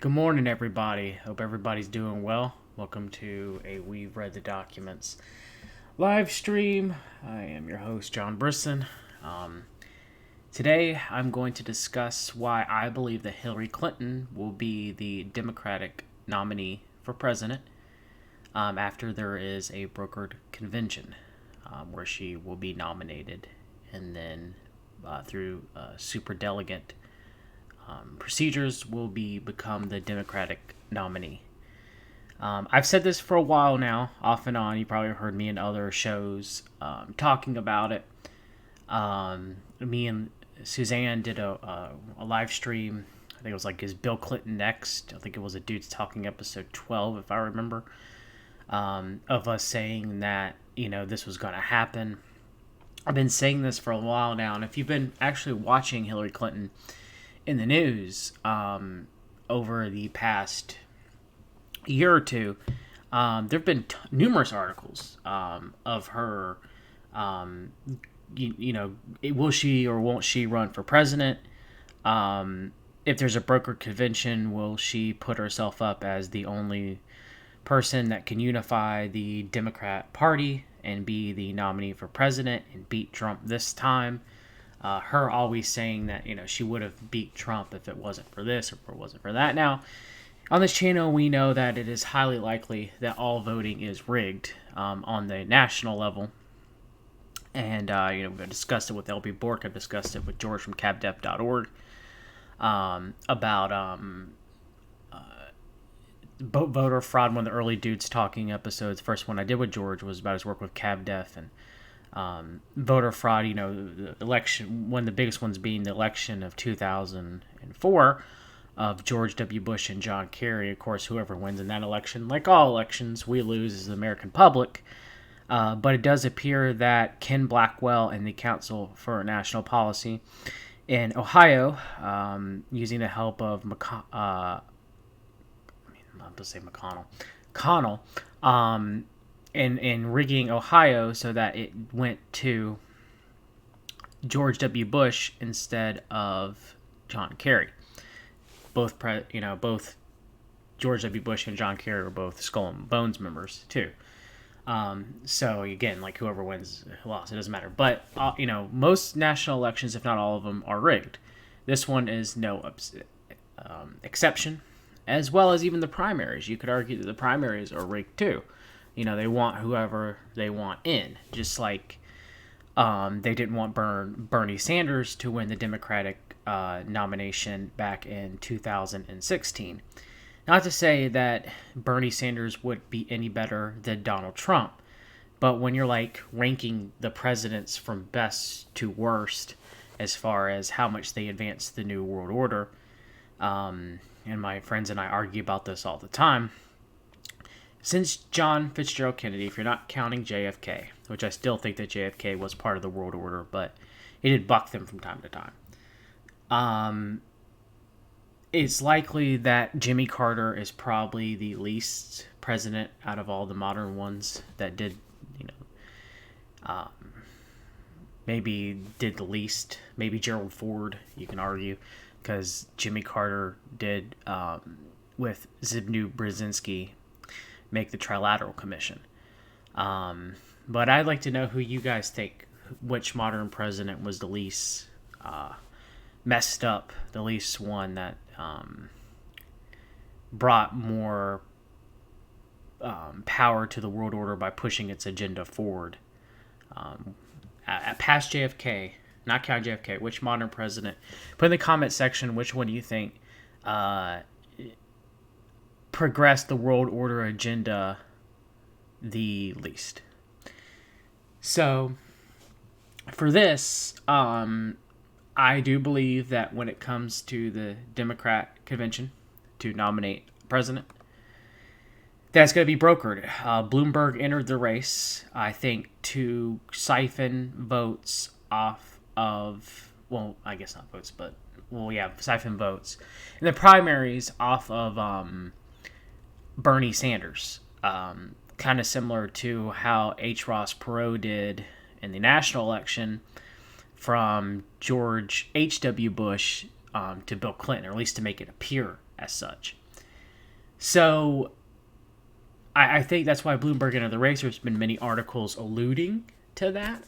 Good morning, everybody. Hope everybody's doing well. Welcome to a We've Read the Documents live stream. I am your host, John Brisson. Today, I'm going to discuss why I believe that Hillary Clinton will be the Democratic nominee for president after there is a brokered convention where she will be nominated, and then through superdelegate procedures will become the Democratic nominee. I've said this for a while now, off and on. You probably heard me in other shows talking about it. Me and Suzanne did a live stream. I think it was like, is Bill Clinton next? I think it was a Dudes Talking episode 12, if I remember, of us saying that, this was going to happen. I've been saying this for a while now, and if you've been actually watching Hillary Clinton in the news over the past year or two, there have been numerous articles of her, will she or won't she run for president? If there's a brokered convention, will she put herself up as the only person that can unify the Democrat Party and be the nominee for president and beat Trump this time? Her always saying that, she would have beat Trump if it wasn't for this or if it wasn't for that. Now, on this channel, we know that it is highly likely that all voting is rigged on the national level. And, we've discussed it with LBRY. I've discussed it with George from cabdef.org about voter fraud. One of the early Dudes Talking episodes, first one I did with George, was about his work with CabDef and voter fraud. The election, one of the biggest ones being the election of 2004 of George W. Bush and John Kerry. Of course, whoever wins in that election, like all elections, we lose as the American public. But it does appear that Ken Blackwell and the Council for National Policy in Ohio, using the help of Connell, in rigging Ohio so that it went to George W. Bush instead of John Kerry. Both George W. Bush and John Kerry were both Skull and Bones members too. So again, like whoever wins, lost, it doesn't matter. But most national elections, if not all of them, are rigged. This one is no exception, as well as even the primaries. You could argue that the primaries are rigged too. They want whoever they want in, just like they didn't want Bernie Sanders to win the Democratic nomination back in 2016. Not to say that Bernie Sanders would be any better than Donald Trump, but when you're ranking the presidents from best to worst as far as how much they advanced the New World Order, and my friends and I argue about this all the time, since John Fitzgerald Kennedy, if you're not counting JFK, which I still think that JFK was part of the world order, but he did buck them from time to time, it's likely that Jimmy Carter is probably the least president out of all the modern ones that did, maybe did the least. Maybe Gerald Ford, you can argue, because Jimmy Carter did, with Zbigniew Brzezinski, make the Trilateral Commission. But I'd like to know who you guys think, which modern president was the least messed up, the least one that brought more power to the world order by pushing its agenda forward. Past JFK, not counting JFK, which modern president? Put in the comment section which one do you think progressed the world order agenda the least. So, for this, I do believe that when it comes to the Democrat convention to nominate president, that's going to be brokered. Bloomberg entered the race, I think, to siphon votes off of, well, I guess not votes, but, siphon votes in the primaries off of Bernie Sanders. Kind of similar to how H. Ross Perot did in the national election from George H.W. Bush to Bill Clinton, or at least to make it appear as such. So I think that's why Bloomberg entered the race. There's been many articles alluding to that.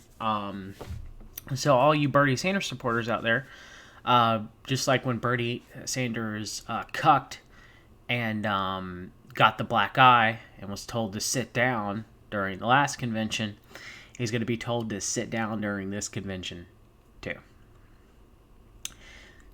So all you Bernie Sanders supporters out there, just like when Bernie Sanders cucked and got the black eye and was told to sit down during the last convention, he's going to be told to sit down during this convention too.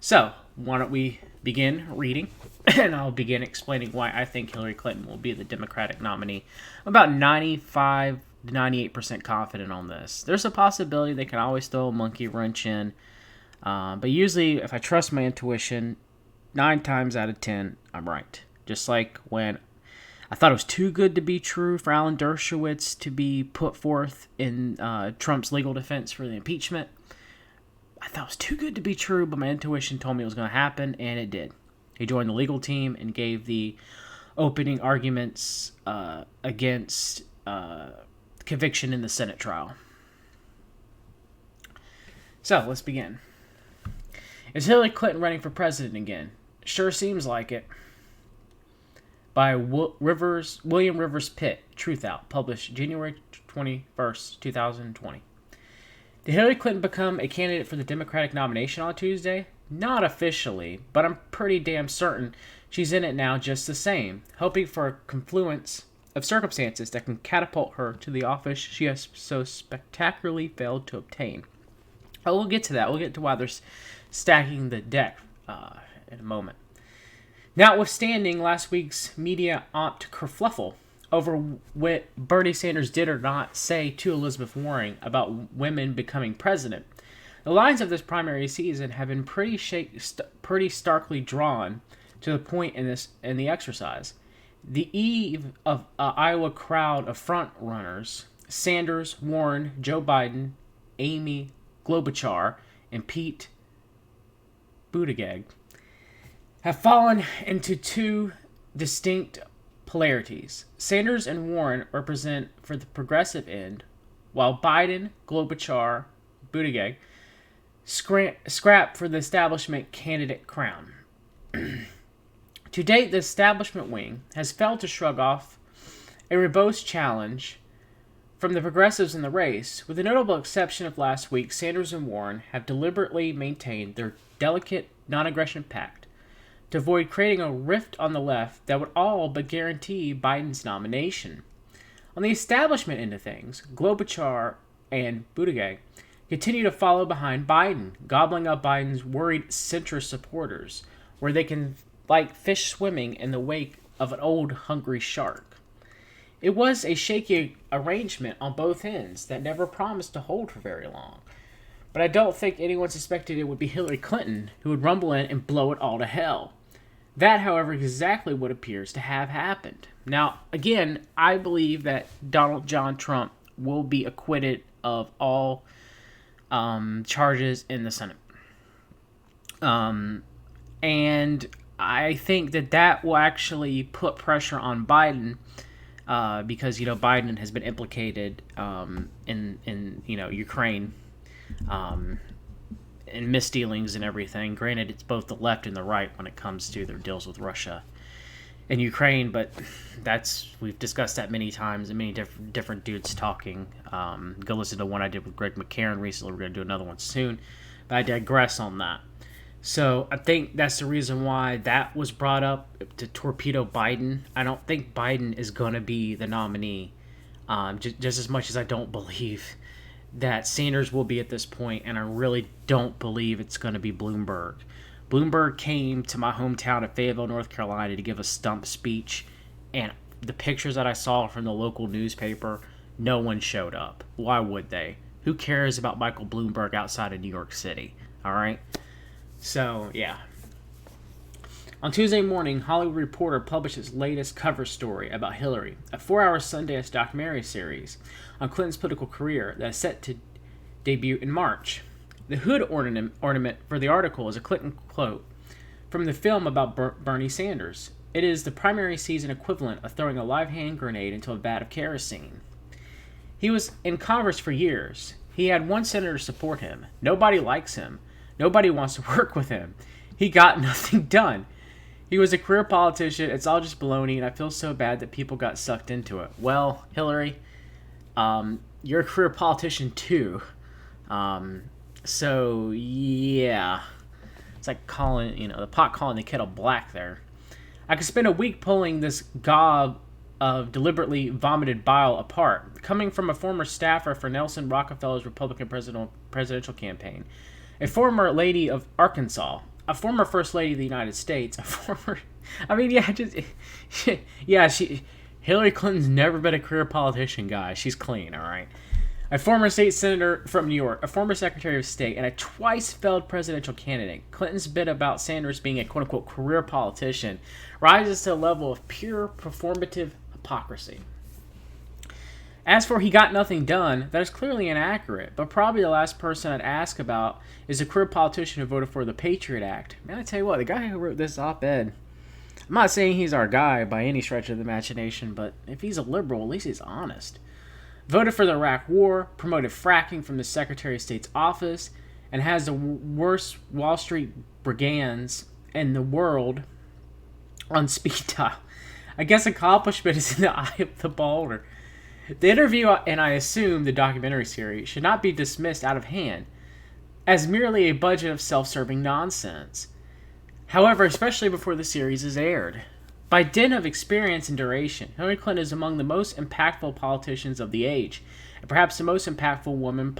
So why don't we begin reading, and I'll begin explaining why I think Hillary Clinton will be the Democratic nominee. I'm about 95 to 98% confident on this. There's a possibility they can always throw a monkey wrench in, but usually if I trust my intuition, 9 times out of 10, I'm right. Just like when I thought it was too good to be true for Alan Dershowitz to be put forth in Trump's legal defense for the impeachment. I thought it was too good to be true, but my intuition told me it was going to happen, and it did. He joined the legal team and gave the opening arguments against conviction in the Senate trial. So, let's begin. Is Hillary Clinton running for president again? Sure seems like it. By William Rivers Pitt, Truth Out, published January 21st, 2020. Did Hillary Clinton become a candidate for the Democratic nomination on Tuesday? Not officially, but I'm pretty damn certain she's in it now just the same, hoping for a confluence of circumstances that can catapult her to the office she has so spectacularly failed to obtain. Oh, we'll get to that. We'll get to why they're stacking the deck in a moment. Notwithstanding last week's media kerfluffle over what Bernie Sanders did or not say to Elizabeth Warren about women becoming president, the lines of this primary season have been pretty starkly drawn to the point in the exercise. The eve of Iowa crowd of front runners, Sanders, Warren, Joe Biden, Amy Klobuchar, and Pete Buttigieg, have fallen into two distinct polarities. Sanders and Warren represent for the progressive end, while Biden, Klobuchar, Buttigieg scrap for the establishment candidate crown. To date, the establishment wing has failed to shrug off a robust challenge from the progressives in the race. With the notable exception of last week, Sanders and Warren have deliberately maintained their delicate non-aggression pact to avoid creating a rift on the left that would all but guarantee Biden's nomination. On the establishment end of things, Klobuchar and Buttigieg continue to follow behind Biden, gobbling up Biden's worried centrist supporters, where they can like fish swimming in the wake of an old hungry shark. It was a shaky arrangement on both ends that never promised to hold for very long. But I don't think anyone suspected it would be Hillary Clinton who would rumble in and blow it all to hell. That, however, is exactly what appears to have happened. Now, again, I believe that Donald John Trump will be acquitted of all charges in the Senate. And I think that will actually put pressure on Biden because, Biden has been implicated in Ukraine and misdealings and everything. Granted, it's both the left and the right when it comes to their deals with Russia and Ukraine, but we've discussed that many times and many different dudes talking. Go listen to one I did with Greg McCarran recently. We're going to do another one soon, but I digress on that. So I think that's the reason why that was brought up, to torpedo Biden. I don't think Biden is going to be the nominee, just as much as I don't believe that Sanders will be at this point, and I really don't believe it's going to be Bloomberg. Bloomberg came to my hometown of Fayetteville, North Carolina to give a stump speech, and the pictures that I saw from the local newspaper, no one showed up. Why would they? Who cares about Michael Bloomberg outside of New York City? All right? So, yeah. On Tuesday morning, Hollywood Reporter published its latest cover story about Hillary, a 4-hour Sundance documentary series on Clinton's political career that is set to debut in March. The hood ornament for the article is a Clinton quote from the film about Bernie Sanders. It is the primary season equivalent of throwing a live hand grenade into a vat of kerosene. He was in Congress for years. He had one senator support him. Nobody likes him. Nobody wants to work with him. He got nothing done. He was a career politician. It's all just baloney, and I feel so bad that people got sucked into it. Well, Hillary, you're a career politician too. So yeah, it's like calling, the pot calling the kettle black there. I could spend a week pulling this gob of deliberately vomited bile apart, coming from a former staffer for Nelson Rockefeller's Republican presidential campaign, a former lady of Arkansas, a former first lady of the United States, Hillary Clinton's never been a career politician, guys. She's clean, all right. A former state senator from New York, a former secretary of state, and a twice failed presidential candidate. Clinton's bit about Sanders being a quote-unquote career politician rises to a level of pure performative hypocrisy. As for he got nothing done, that is clearly inaccurate, but probably the last person I'd ask about is a career politician who voted for the Patriot Act. Man, I tell you what, the guy who wrote this op-ed, I'm not saying he's our guy by any stretch of the imagination, but if he's a liberal, at least he's honest. Voted for the Iraq War, promoted fracking from the Secretary of State's office, and has the worst Wall Street brigands in the world on speed dial. I guess accomplishment is in the eye of the beholder. The interview, and I assume the documentary series, should not be dismissed out of hand as merely a budget of self-serving nonsense. However, especially before the series is aired. By dint of experience and duration, Hillary Clinton is among the most impactful politicians of the age, and perhaps the most impactful woman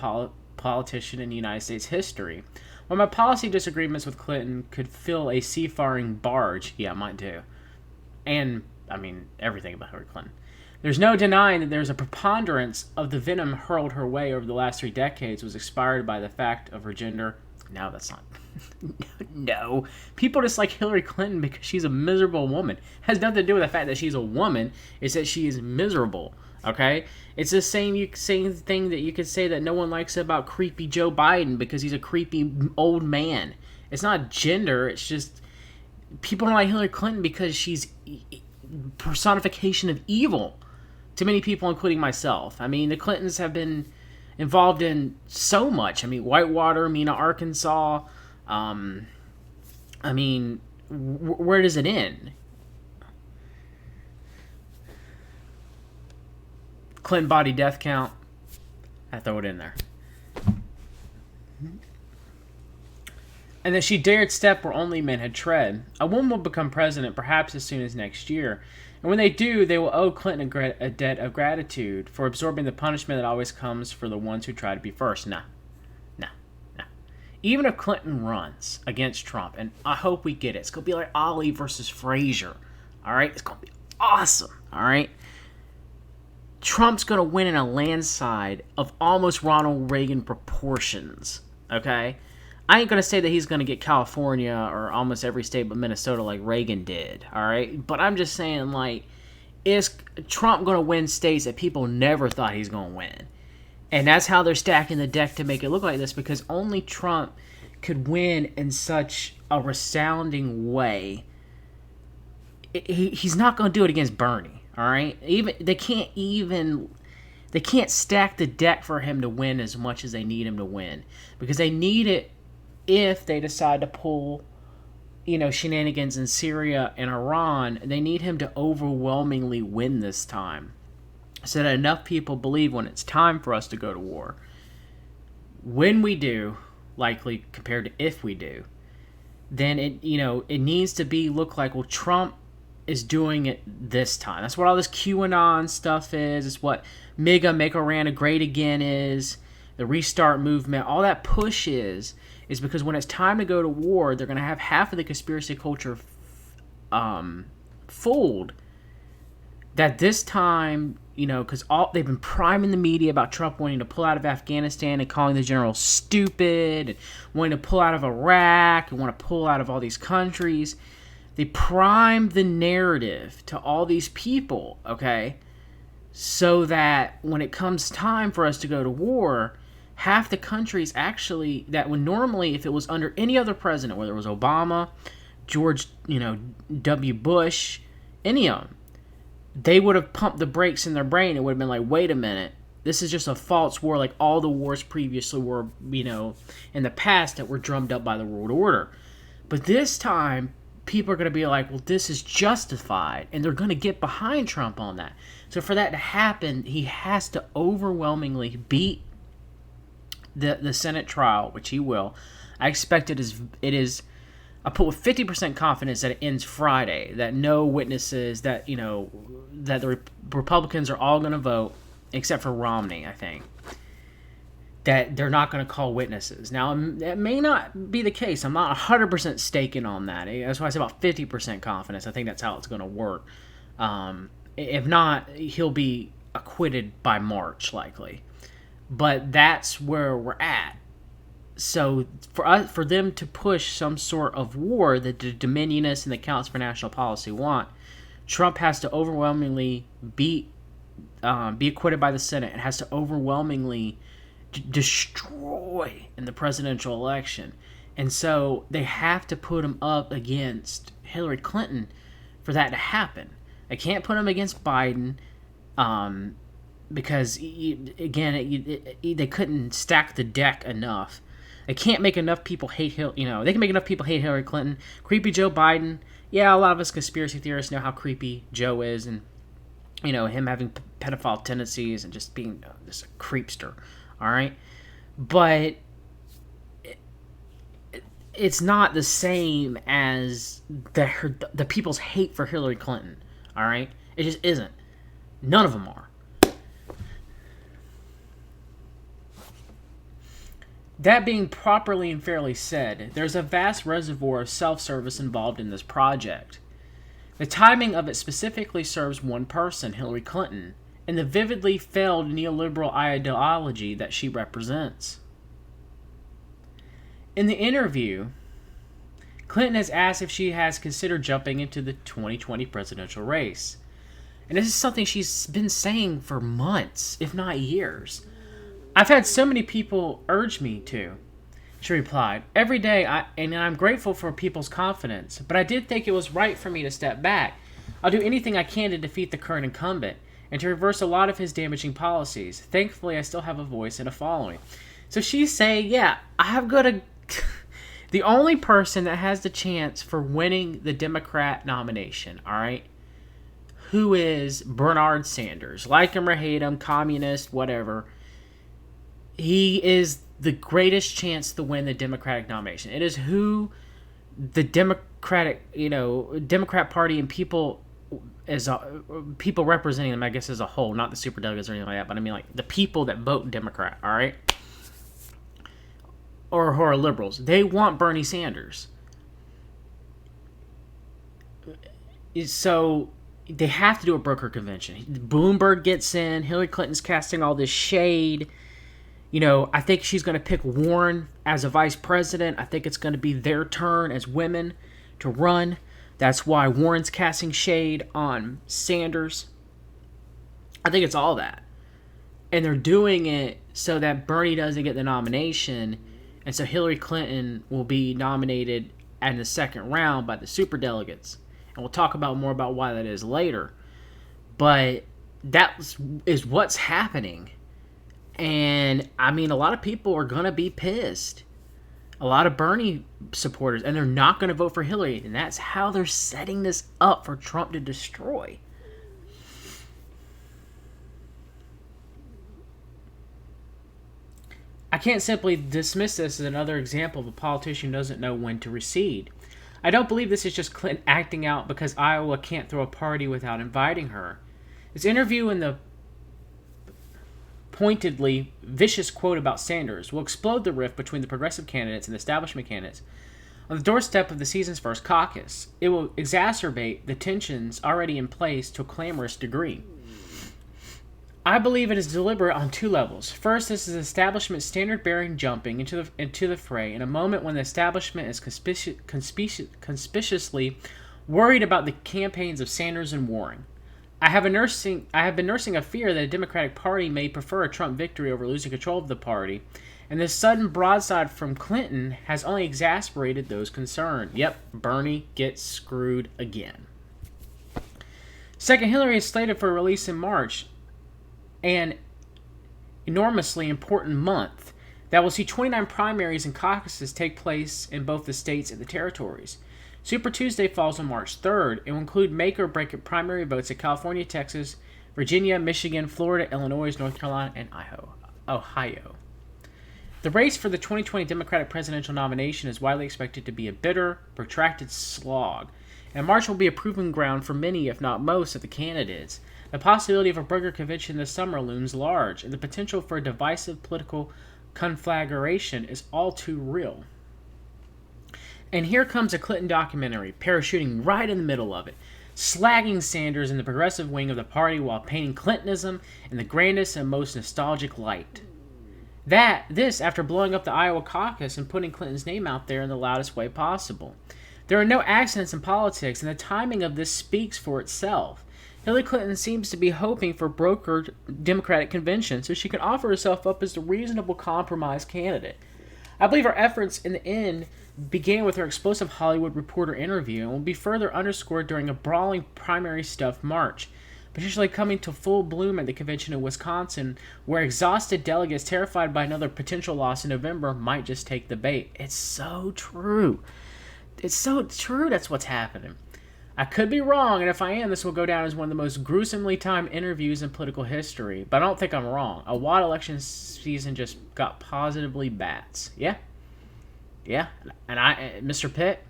politician in United States history. While my policy disagreements with Clinton could fill a seafaring barge, yeah, mine do, and, everything about Hillary Clinton, there's no denying that there's a preponderance of the venom hurled her way over the last 3 decades was inspired by the fact of her gender. No, that's not. No. People just like Hillary Clinton because she's a miserable woman. It has nothing to do with the fact that she's a woman. It's that she is miserable. Okay? It's the same thing that you could say that no one likes about creepy Joe Biden because he's a creepy old man. It's not gender. It's just people don't like Hillary Clinton because she's personification of evil to many people, including myself. The Clintons have been involved in so much. Whitewater, Mena, Arkansas. Where does it end? Clinton body death count. I throw it in there. And that she dared step where only men had tread. A woman will become president perhaps as soon as next year. And when they do, they will owe Clinton a debt of gratitude for absorbing the punishment that always comes for the ones who try to be first. No. Even if Clinton runs against Trump, and I hope we get it, it's going to be like Ali versus Frazier. All right? It's going to be awesome. All right? Trump's going to win in a landslide of almost Ronald Reagan proportions. Okay? I ain't going to say that he's going to get California or almost every state but Minnesota like Reagan did, all right? But I'm just saying, is Trump going to win states that people never thought he's going to win? And that's how they're stacking the deck to make it look like this, because only Trump could win in such a resounding way. He's not going to do it against Bernie, all right? They can't stack the deck for him to win as much as they need him to win, because they need it. If they decide to pull, shenanigans in Syria and Iran, they need him to overwhelmingly win this time, so that enough people believe when it's time for us to go to war. When we do, likely compared to if we do, then it needs to look like, well, Trump is doing it this time. That's what all this QAnon stuff is. It's what MAGA, Make Iran Great Again is. The Restart Movement, all that push is because when it's time to go to war, they're going to have half of the conspiracy culture fooled that this time, because they've been priming the media about Trump wanting to pull out of Afghanistan and calling the general stupid, and wanting to pull out of Iraq and want to pull out of all these countries. They primed the narrative to all these people, okay, so that when it comes time for us to go to war, half the countries actually, that would normally, if it was under any other president, whether it was Obama, George, W. Bush, any of them, they would have pumped the brakes in their brain. It would have been like, wait a minute, this is just a false war like all the wars previously were, in the past that were drummed up by the world order. But this time, people are going to be like, well, this is justified, and they're going to get behind Trump on that. So for that to happen, he has to overwhelmingly beat the Senate trial, which he will. I expect it is. I put with 50% confidence that it ends Friday, that no witnesses, that that the Republicans are all going to vote, except for Romney, I think. That they're not going to call witnesses. Now, that may not be the case. I'm not 100% staking on that. That's why I say about 50% confidence. I think that's how it's going to work. If not, he'll be acquitted by March, likely. But that's where we're at. So for them to push some sort of war that the Dominionists and the Council for National Policy want, Trump has to overwhelmingly be acquitted by the Senate. It has to overwhelmingly destroy in the presidential election. And so they have to put him up against Hillary Clinton for that to happen. They can't put him against Biden because, again, they couldn't stack the deck enough. They can't make enough people hate they can make enough people hate Hillary Clinton. Creepy Joe Biden. Yeah, a lot of us conspiracy theorists know how creepy Joe is, and him having pedophile tendencies and just being just a creepster. All right, but it's not the same as the people's hate for Hillary Clinton. All right, it just isn't. None of them are. That being properly and fairly said, there's a vast reservoir of self-service involved in this project. The timing of it specifically serves one person, Hillary Clinton, and the vividly failed neoliberal ideology that she represents. In the interview, Clinton has asked if she has considered jumping into the 2020 presidential race. And this is something she's been saying for months, if not years. I've had so many people urge me to. She replied, every day, I'm grateful for people's confidence, but I did think it was right for me to step back. I'll do anything I can to defeat the current incumbent and to reverse a lot of his damaging policies. Thankfully, I still have a voice and a following. So she's saying, yeah, I've got to... the only person that has the chance for winning the Democrat nomination, all right, who is Bernard Sanders. Like him or hate him, communist, whatever. He is the greatest chance to win the Democratic nomination. It is who the Democrat Party and people people representing them, I guess, as a whole, not the superdelegates or anything like that, but I mean like the people that vote Democrat, all right? Or who are liberals. They want Bernie Sanders. So they have to do a broker convention. Bloomberg gets in. Hillary Clinton's casting all this shade. I think she's going to pick Warren as a vice president. I think it's going to be their turn as women to run. That's why Warren's casting shade on Sanders. I think it's all that. And they're doing it so that Bernie doesn't get the nomination. And so Hillary Clinton will be nominated in the second round by the superdelegates. And we'll talk more about why that is later. But that is what's happening. And, I mean, a lot of people are going to be pissed. A lot of Bernie supporters. And they're not going to vote for Hillary. And that's how they're setting this up for Trump to destroy. I can't simply dismiss this as another example of a politician who doesn't know when to recede. I don't believe this is just Clinton acting out because Iowa can't throw a party without inviting her. This interview and the pointedly vicious quote about Sanders will explode the rift between the progressive candidates and the establishment candidates on the doorstep of the season's first caucus. It will exacerbate the tensions already in place to a clamorous degree. I believe it is deliberate on two levels. First, this is establishment standard-bearing jumping into the fray in a moment when the establishment is conspicuously worried about the campaigns of Sanders and Warren. I have been nursing a fear that a Democratic Party may prefer a Trump victory over losing control of the party, and this sudden broadside from Clinton has only exasperated those concerned. Yep, Bernie gets screwed again. Second, Hillary is slated for release in March, an enormously important month. that will see 29 primaries and caucuses take place in both the states and the territories. Super Tuesday falls on March 3rd. It will include make-or-break primary votes in California, Texas, Virginia, Michigan, Florida, Illinois, North Carolina, and Ohio. The race for the 2020 Democratic presidential nomination is widely expected to be a bitter, protracted slog, and March will be a proving ground for many, if not most, of the candidates. The possibility of a burger convention this summer looms large, and the potential for a divisive political conflagration is all too real. And here comes a Clinton documentary, parachuting right in the middle of it, slagging Sanders and the progressive wing of the party while painting Clintonism in the grandest and most nostalgic light. This after blowing up the Iowa caucus and putting Clinton's name out there in the loudest way possible. There are no accidents in politics, and the timing of this speaks for itself. Hillary Clinton seems to be hoping for a brokered Democratic convention so she can offer herself up as a reasonable compromise candidate. I believe her efforts in the end began with her explosive Hollywood Reporter interview and will be further underscored during a brawling primary stuff March, potentially coming to full bloom at the convention in Wisconsin, where exhausted delegates terrified by another potential loss in November might just take the bait. It's so true. It's so true that's what's happening. I could be wrong, and if I am, this will go down as one of the most gruesomely timed interviews in political history, but I don't think I'm wrong. A WAD election season just got positively bats. Yeah? And Mr. Pitt,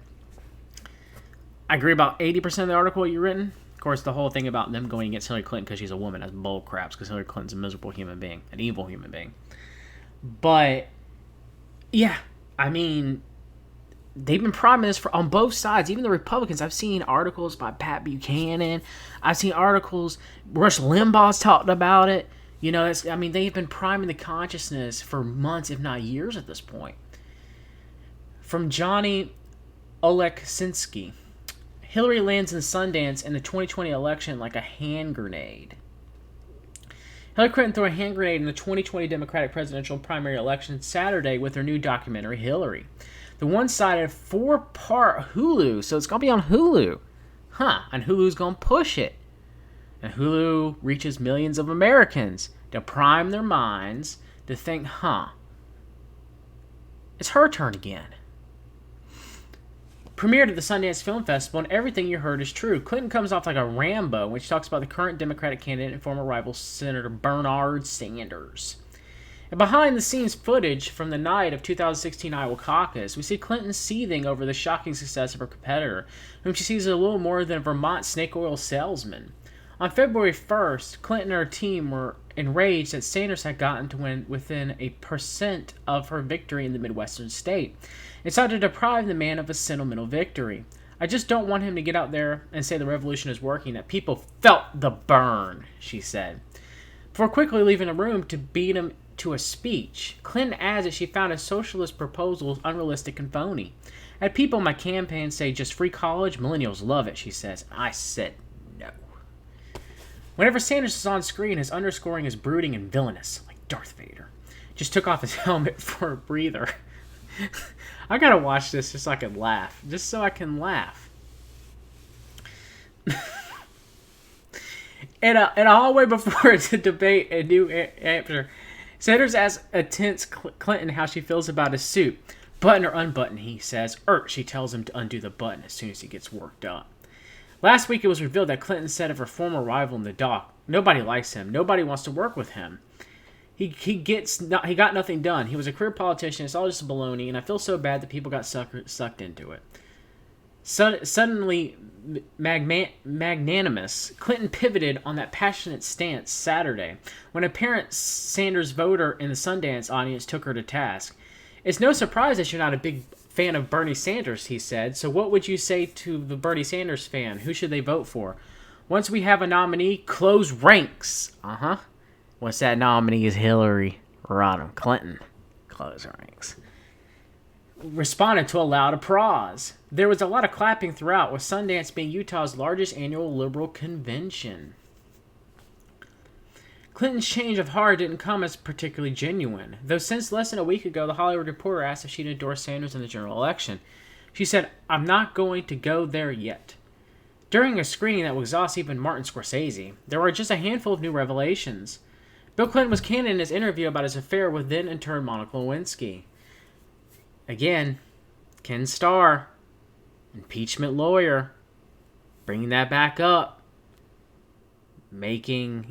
I agree about 80% of the article you've written. Of course, the whole thing about them going against Hillary Clinton because she's a woman, that's bull craps, because Hillary Clinton's a miserable human being, an evil human being. But, yeah, I mean, they've been priming this on both sides, even the Republicans. I've seen articles by Pat Buchanan. I've seen articles, Rush Limbaugh's talked about it. You know, they've been priming the consciousness for months, if not years at this point. From Johnny Oleksinski. Hillary lands in Sundance in the 2020 election like a hand grenade. Hillary Clinton threw a hand grenade in the 2020 Democratic presidential primary election Saturday with her new documentary, Hillary. The one-sided 4-part Hulu, so it's going to be on Hulu. And Hulu's going to push it. And Hulu reaches millions of Americans to prime their minds to think, it's her turn again. Premiered at the Sundance Film Festival, and everything you heard is true. Clinton comes off like a Rambo when she talks about the current Democratic candidate and former rival Senator Bernard Sanders. And behind-the-scenes footage from the night of 2016 Iowa caucus, we see Clinton seething over the shocking success of her competitor, whom she sees as a little more than a Vermont snake oil salesman. On February 1st, Clinton and her team were enraged that Sanders had gotten to within 1% of her victory in the Midwestern state, and sought to deprive the man of a sentimental victory. I just don't want him to get out there and say the revolution is working, that people felt the burn, she said. Before quickly leaving the room to beat him to a speech, Clinton adds that she found his socialist proposals unrealistic and phony. I had people in my campaign say just free college, millennials love it, she says. I said no. Whenever Sanders is on screen, his underscoring is brooding and villainous, like Darth Vader. Just took off his helmet for a breather. I gotta watch this just so I can laugh. In a hallway before it's a debate in New Hampshire, Sanders asks a tense Clinton how she feels about his suit. Button or unbutton, he says. She tells him to undo the button as soon as he gets worked up. Last week it was revealed that Clinton said of her former rival in the dock, nobody likes him, nobody wants to work with him. He got nothing done. He was a career politician. It's all just baloney, and I feel so bad that people got sucked into it. Suddenly magnanimous, Clinton pivoted on that passionate stance Saturday when a parent Sanders voter in the Sundance audience took her to task. It's no surprise that you're not a big fan of Bernie Sanders, he said. So what would you say to the Bernie Sanders fan? Who should they vote for? Once we have a nominee, close ranks. Once that nominee is Hillary Rodham Clinton, close ranks. Responded to a loud applause. There was a lot of clapping throughout, with Sundance being Utah's largest annual liberal convention. Clinton's change of heart didn't come as particularly genuine, though since less than a week ago, the Hollywood Reporter asked if she'd endorse Sanders in the general election. She said, "I'm not going to go there yet." During a screening that will exhaust even Martin Scorsese, there were just a handful of new revelations. Bill Clinton was candid in his interview about his affair with then-intern Monica Lewinsky. Again, Ken Starr, impeachment lawyer, bringing that back up, making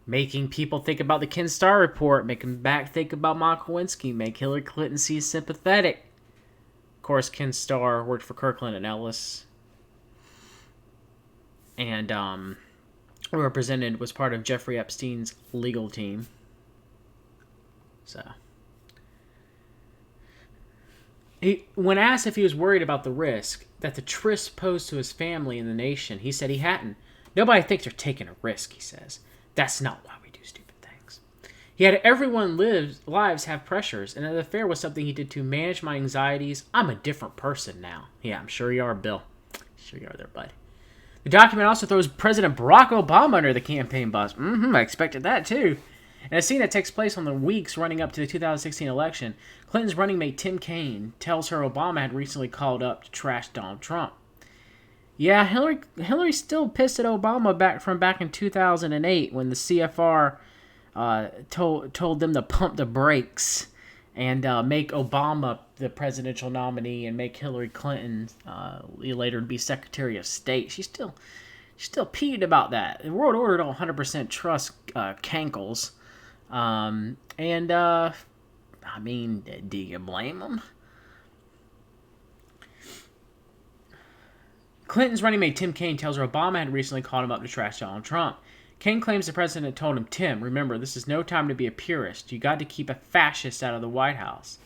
making people think about the Ken Starr report, making back think about Monica Lewinsky, make Hillary Clinton seem sympathetic. Of course, Ken Starr worked for Kirkland and Ellis, and was part of Jeffrey Epstein's legal team. So, when asked if he was worried about the risk that the tryst posed to his family and the nation, he said he hadn't. Nobody thinks they're taking a risk, he says. That's not why we do stupid things. He had everyone's lives have pressures, and the affair was something he did to manage my anxieties. I'm a different person now. Yeah, I'm sure you are, Bill. Sure you are there, bud. The document also throws President Barack Obama under the campaign bus. I expected that, too. In a scene that takes place on the weeks running up to the 2016 election, Clinton's running mate Tim Kaine tells her Obama had recently called up to trash Donald Trump. Yeah, Hillary's still pissed at Obama back in 2008 when the CFR told them to pump the brakes and make Obama the presidential nominee and make Hillary Clinton later to be Secretary of State. She's still peeved about that. The world order don't 100% trust cankles. Do you blame them? Clinton's running mate Tim Kaine tells her Obama had recently called him up to trash Donald Trump. Kaine claims the president told him, Tim, remember, this is no time to be a purist. You got to keep a fascist out of the White House.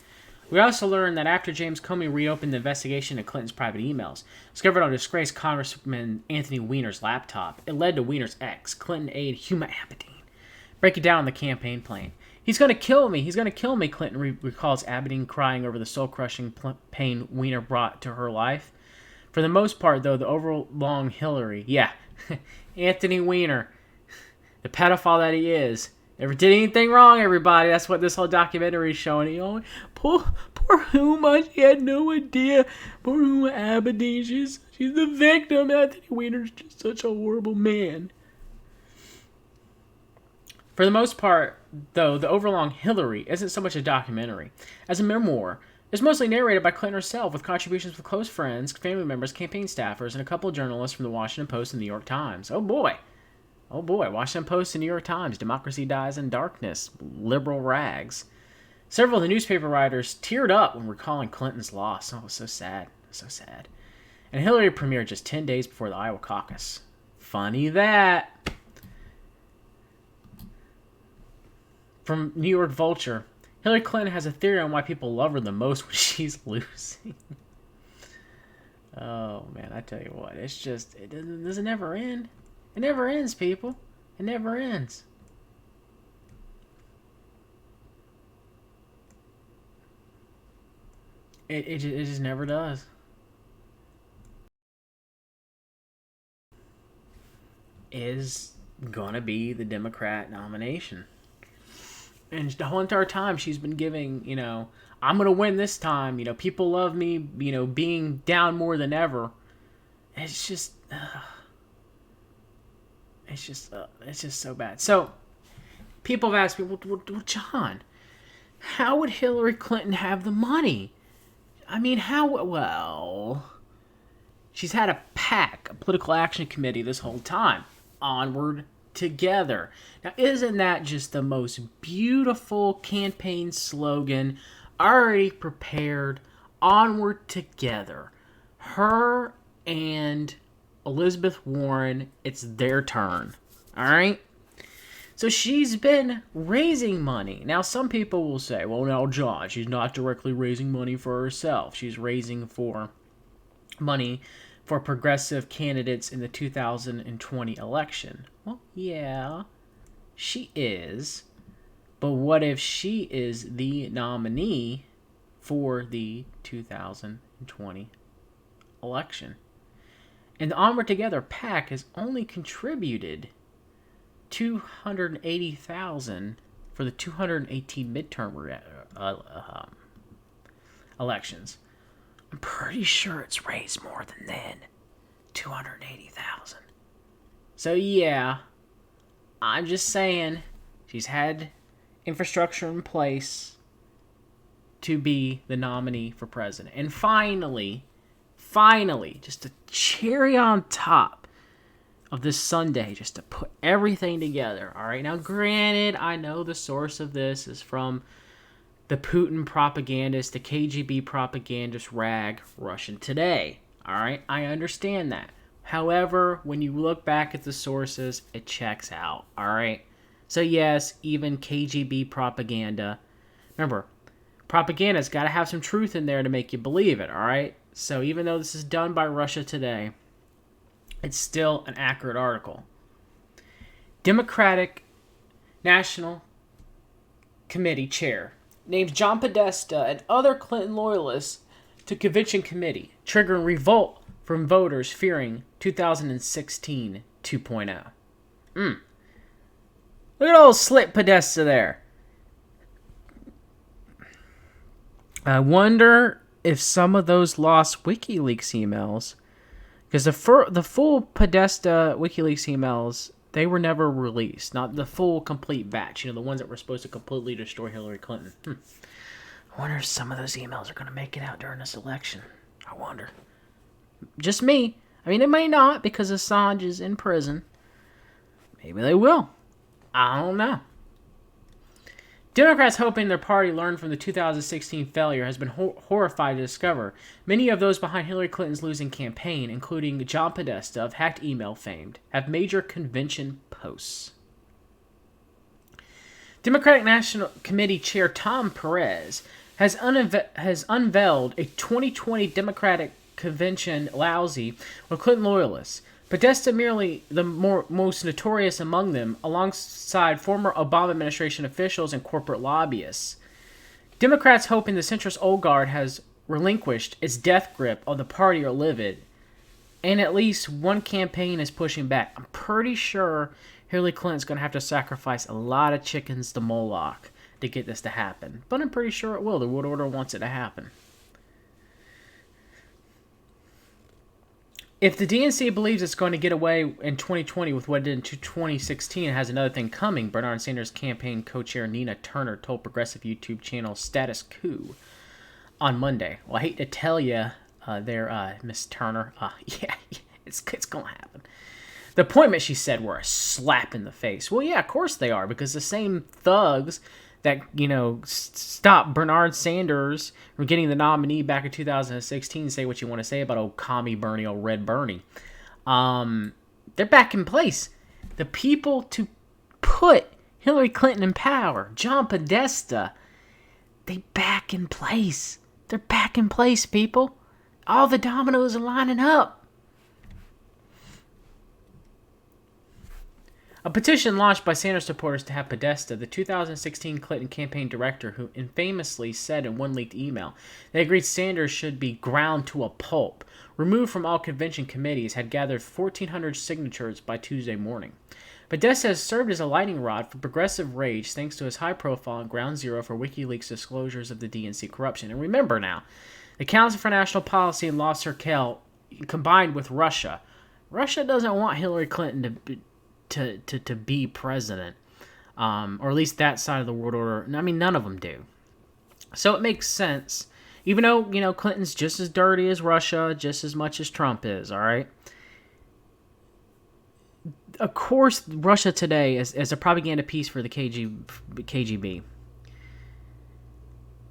We also learned that after James Comey reopened the investigation of Clinton's private emails, discovered on disgraced Congressman Anthony Weiner's laptop, it led to Weiner's ex, Clinton aide Huma Abedin, breaking down on the campaign plane. He's going to kill me. He's going to kill me, Clinton recalls Abedin crying over the soul-crushing pain Weiner brought to her life. For the most part, though, the overlong Hillary, Anthony Weiner, the pedophile that he is, never did anything wrong, everybody. That's what this whole documentary is showing. Poor Huma, she had no idea. Poor Huma Abedin, she's the victim. Anthony Weiner's just such a horrible man. For the most part, though, the overlong Hillary isn't so much a documentary as a memoir. It's mostly narrated by Clinton herself, with contributions from close friends, family members, campaign staffers, and a couple of journalists from the Washington Post and the New York Times. Oh boy, Washington Post and New York Times. Democracy dies in darkness. Liberal rags. Several of the newspaper writers teared up when recalling Clinton's loss. Oh, it was so sad. So sad. And Hillary premiered just 10 days before the Iowa caucus. Funny that. From New York Vulture, Hillary Clinton has a theory on why people love her the most when she's losing. Oh, man, I tell you what. It doesn't never end. It never ends, people. It never ends. It just never does. Is gonna be the Democrat nomination. And the whole entire time she's been giving, I'm going to win this time. People love me, being down more than ever. It's just so bad. So, people have asked me, well, John, how would Hillary Clinton have the money? I mean, how? Well, she's had a PAC, a political action committee, this whole time. Onward Together. Now, isn't that just the most beautiful campaign slogan? Already prepared. Onward Together. Her and Elizabeth Warren, it's their turn. Alright? So she's been raising money. Now, some people will say, well, now, John, she's not directly raising money for herself. She's raising for money for progressive candidates in the 2020 election. Well, yeah, she is. But what if she is the nominee for the 2020 election? And the Onward Together PAC has only contributed $280,000 for the 2018 midterm elections. I'm pretty sure it's raised more than $280,000. So yeah, I'm just saying, she's had infrastructure in place to be the nominee for president. And finally, just a cherry on top of this Sunday, just to put everything together. All right, now granted, I know the source of this is from the Putin propagandist, the KGB propagandist rag, Russian Today. All right, I understand that. However, when you look back at the sources, it checks out. All right, so yes, even KGB propaganda. Remember, propaganda's got to have some truth in there to make you believe it. All right, so even though this is done by Russia Today, it's still an accurate article. Democratic National Committee chair names John Podesta and other Clinton loyalists to convention committee, triggering revolt from voters fearing 2016 2.0. Look at old slit Podesta there. I wonder if some of those lost WikiLeaks emails, because the full Podesta WikiLeaks emails, they were never released. Not the full complete batch, the ones that were supposed to completely destroy Hillary Clinton. I wonder if some of those emails are going to make it out during this election. I wonder. Just me. I mean, it may not because Assange is in prison. Maybe they will. I don't know. Democrats hoping their party learned from the 2016 failure has been horrified to discover many of those behind Hillary Clinton's losing campaign, including John Podesta of hacked email fame, have major convention posts. Democratic National Committee Chair Tom Perez has unveiled a 2020 Democratic Convention lousy with Clinton loyalists. Podesta merely the most notorious among them, alongside former Obama administration officials and corporate lobbyists. Democrats hoping the centrist old guard has relinquished its death grip on the party are livid, and at least one campaign is pushing back. I'm pretty sure Hillary Clinton's going to have to sacrifice a lot of chickens to Moloch to get this to happen, but I'm pretty sure it will. The world order wants it to happen. If the DNC believes it's going to get away in 2020 with what it did in 2016 and has another thing coming, Bernard Sanders' campaign co-chair Nina Turner told progressive YouTube channel Status Quo on Monday. Well, I hate to tell you there, Miss Turner. Yeah, it's going to happen. The appointments, she said, were a slap in the face. Well, yeah, of course they are, because the same thugs that, stopped Bernard Sanders from getting the nominee back in 2016, say what you want to say about old commie Bernie, old Red Bernie. They're back in place. The people to put Hillary Clinton in power, John Podesta, they back in place. They're back in place, people. All the dominoes are lining up. A petition launched by Sanders supporters to have Podesta, the 2016 Clinton campaign director, who infamously said in one leaked email they agreed Sanders should be ground to a pulp, removed from all convention committees, had gathered 1,400 signatures by Tuesday morning. Podesta has served as a lightning rod for progressive rage thanks to his high profile and ground zero for WikiLeaks disclosures of the DNC corruption. And remember now, the Council for National Policy and Law Circle combined with Russia. Russia doesn't want Hillary Clinton to be president, or at least that side of the world order. I mean, none of them do. So it makes sense, even though, Clinton's just as dirty as Russia, just as much as Trump is, all right? Of course, Russia Today is a propaganda piece for the KGB.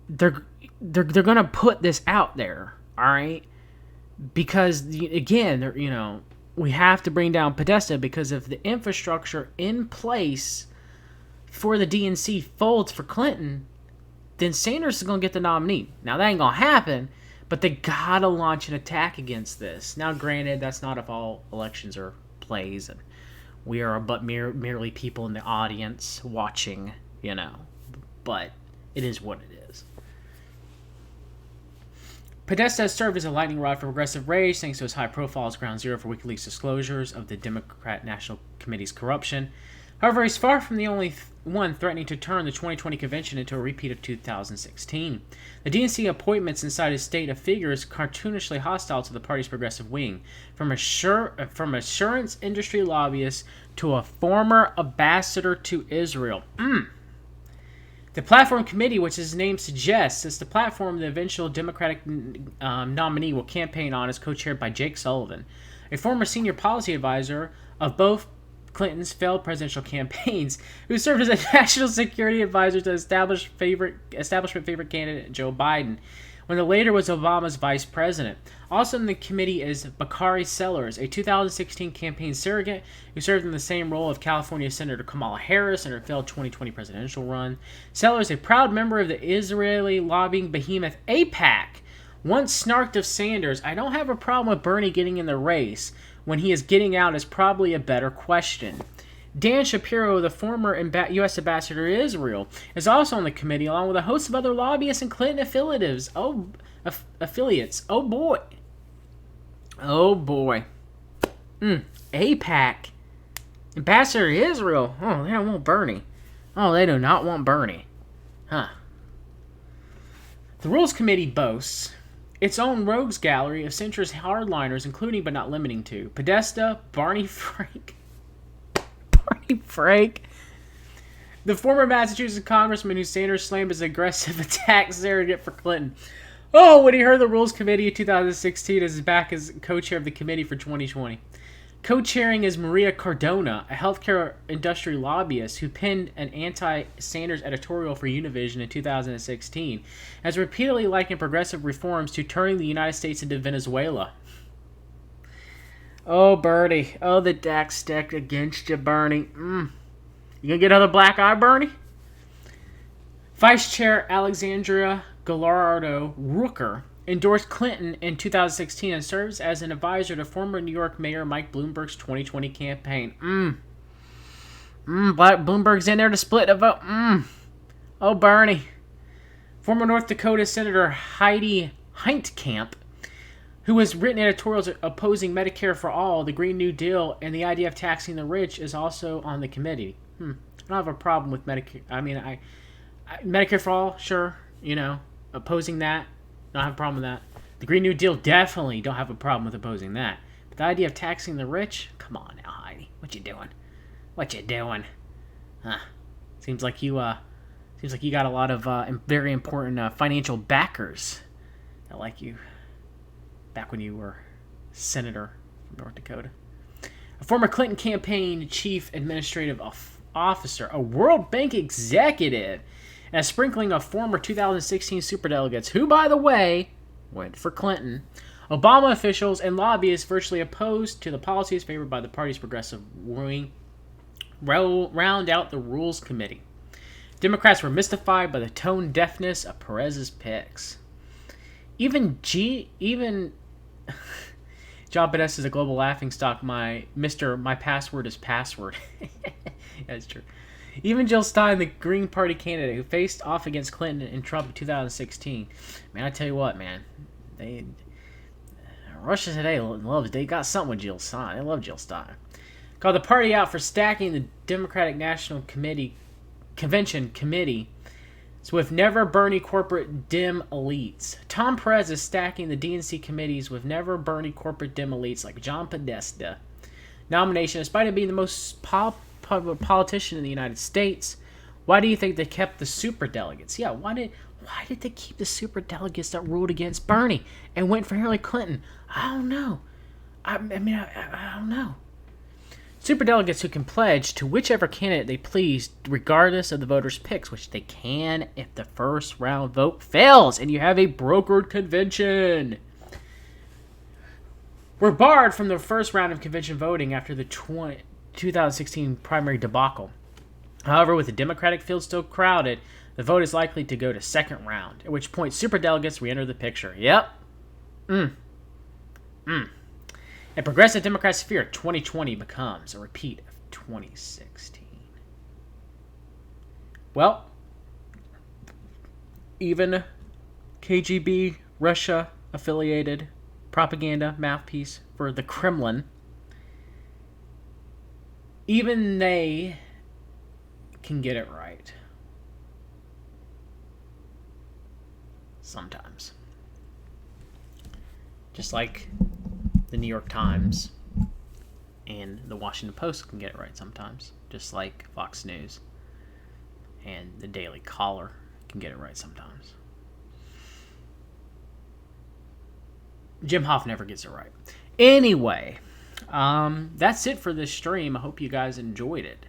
They're going to put this out there, all right? Because, again, we have to bring down Podesta, because if the infrastructure in place for the DNC folds for Clinton, then Sanders is going to get the nominee. Now, that ain't going to happen, but they got to launch an attack against this. Now, granted, that's not if all elections are plays, and we are but merely people in the audience watching, but it is what it is. Podesta has served as a lightning rod for progressive rage thanks to his high profile as ground zero for WikiLeaks disclosures of the Democrat National Committee's corruption. However, he's far from the only one threatening to turn the 2020 convention into a repeat of 2016. The DNC appointments inside his state of figures cartoonishly hostile to the party's progressive wing, from assurance industry lobbyists to a former ambassador to Israel. The platform committee, which his name suggests, is the platform the eventual Democratic nominee will campaign on, is co-chaired by Jake Sullivan, a former senior policy advisor of both Clinton's failed presidential campaigns, who served as a national security advisor to establishment favorite candidate Joe Biden, when the latter was Obama's vice president. Also in the committee is Bakari Sellers, a 2016 campaign surrogate who served in the same role of California Senator Kamala Harris in her failed 2020 presidential run. Sellers, a proud member of the Israeli lobbying behemoth AIPAC, once snarked of Sanders, "I don't have a problem with Bernie getting in the race. When he is getting out is probably a better question." Dan Shapiro, the former U.S. ambassador to Israel, is also on the committee, along with a host of other lobbyists and Clinton affiliates. Oh boy. Oh boy. AIPAC. Ambassador to Israel. Oh, they don't want Bernie. Oh, they do not want Bernie. Huh. The Rules Committee boasts its own rogues gallery of centrist hardliners, including but not limiting to Podesta, Barney Frank, the former Massachusetts congressman who Sanders slammed as aggressive attack surrogate for Clinton. Oh, when he heard the Rules Committee in 2016 is back as co-chair of the committee for 2020. Co-chairing is Maria Cardona, a healthcare industry lobbyist who penned an anti-Sanders editorial for Univision in 2016, has repeatedly likened progressive reforms to turning the United States into Venezuela. Oh, Bernie. Oh, the deck's stacked against you, Bernie. You gonna get another black eye, Bernie? Vice Chair Alexandria Gallardo-Rooker endorsed Clinton in 2016 and serves as an advisor to former New York Mayor Mike Bloomberg's 2020 campaign. Bloomberg's in there to split a vote. Oh, Bernie. Former North Dakota Senator Heidi Heitkamp, who has written editorials opposing Medicare for All, the Green New Deal, and the idea of taxing the rich, is also on the committee. I don't have a problem with Medicare. I mean, Medicare for All, sure, opposing that. Don't have a problem with that. The Green New Deal, definitely don't have a problem with opposing that. But the idea of taxing the rich? Come on now, Heidi. What you doing? Huh. Seems like you got a lot of very important financial backers that like you back when you were senator from North Dakota. A former Clinton campaign chief administrative officer, a World Bank executive, and a sprinkling of former 2016 superdelegates, who, by the way, went for Clinton. Obama officials and lobbyists virtually opposed to the policies favored by the party's progressive wing round out the Rules Committee. Democrats were mystified by the tone deafness of Perez's picks. Even John Podesta is a global laughingstock. My password is password. That's true. Even Jill Stein, the Green Party candidate who faced off against Clinton and Trump in 2016. Man, I tell you what, man. Russia today they got something with Jill Stein. They love Jill Stein. Called the party out for stacking the Democratic National Convention committee with never Bernie corporate dim elites. Tom Perez is stacking the DNC committees with never Bernie corporate dim elites like John Podesta nomination, despite it being the most popular politician in the United States. Why do you think they kept the superdelegates? Yeah, why did they keep the superdelegates that ruled against Bernie and went for Hillary Clinton? I don't know. I don't know. Superdelegates who can pledge to whichever candidate they please, regardless of the voters' picks, which they can if the first round vote fails and you have a brokered convention. Were barred from the first round of convention voting after the 2016 primary debacle. However, with the Democratic field still crowded, the vote is likely to go to second round, at which point superdelegates re-enter the picture. Yep. And progressive Democrats fear 2020 becomes a repeat of 2016. Well, even KGB, Russia-affiliated propaganda mouthpiece for the Kremlin, even they can get it right. Sometimes. Just like the New York Times and the Washington Post can get it right sometimes. Just like Fox News and the Daily Caller can get it right sometimes. Jim Hoff never gets it right. Anyway, that's it for this stream. I hope you guys enjoyed it.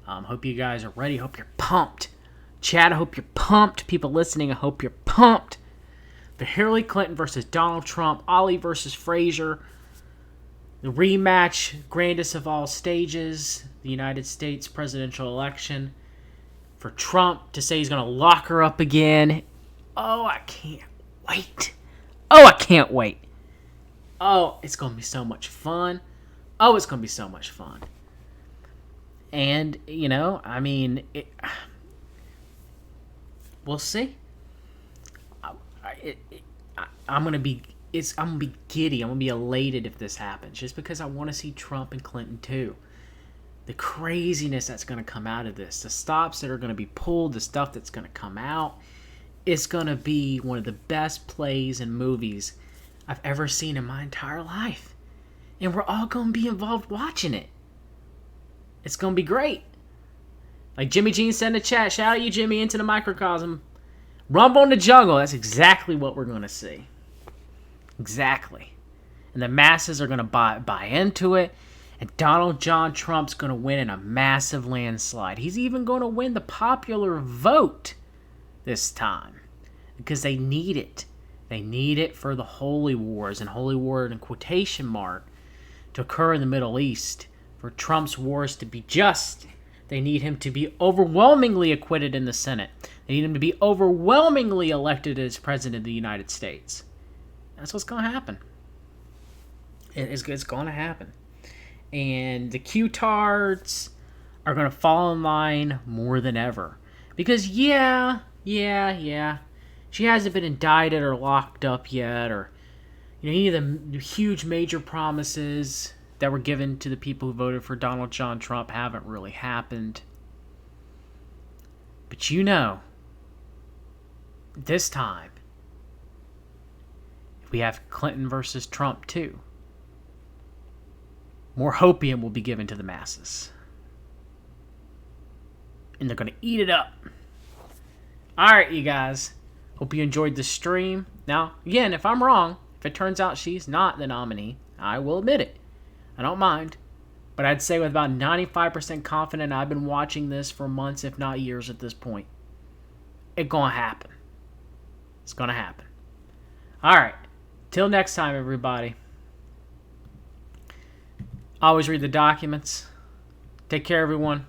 Hope you guys are ready. Hope you're pumped. Chad, I hope you're pumped. People listening, I hope you're pumped. The Hillary Clinton versus Donald Trump, Ali versus Frazier, the rematch, grandest of all stages, the United States presidential election. For Trump to say he's going to lock her up again. Oh, I can't wait. Oh, I can't wait. Oh, it's going to be so much fun. Oh, it's going to be so much fun. And, you know, I mean, we'll see. I'm going to be giddy. I'm going to be elated if this happens. Just because I want to see Trump and Clinton too. The craziness that's going to come out of this. The stops that are going to be pulled. The stuff that's going to come out. It's going to be one of the best plays and movies I've ever seen in my entire life. And we're all going to be involved watching it. It's going to be great. Like Jimmy Jean said in the chat, shout out you, Jimmy, into the microcosm. Rumble in the jungle. That's exactly what we're going to see. Exactly. And the masses are going to buy into it. And Donald John Trump's going to win in a massive landslide. He's even going to win the popular vote this time. Because they need it. They need it for the holy wars, and holy war in quotation mark, to occur in the Middle East. For Trump's wars to be just, they need him to be overwhelmingly acquitted in the Senate. They need him to be overwhelmingly elected as president of the United States. That's what's going to happen. It's going to happen. And the Q-tards are going to fall in line more than ever. Because, yeah, she hasn't been indicted or locked up yet, or any of the huge major promises that were given to the people who voted for Donald John Trump haven't really happened. But this time, if we have Clinton versus Trump too, more hopium will be given to the masses. And they're going to eat it up. Alright, you guys. Hope you enjoyed the stream. Now, again, if I'm wrong, if it turns out she's not the nominee, I will admit it. I don't mind. But I'd say with about 95% confident, I've been watching this for months, if not years at this point. It's gonna happen. It's gonna happen. Alright. Till next time, everybody. Always read the documents. Take care, everyone.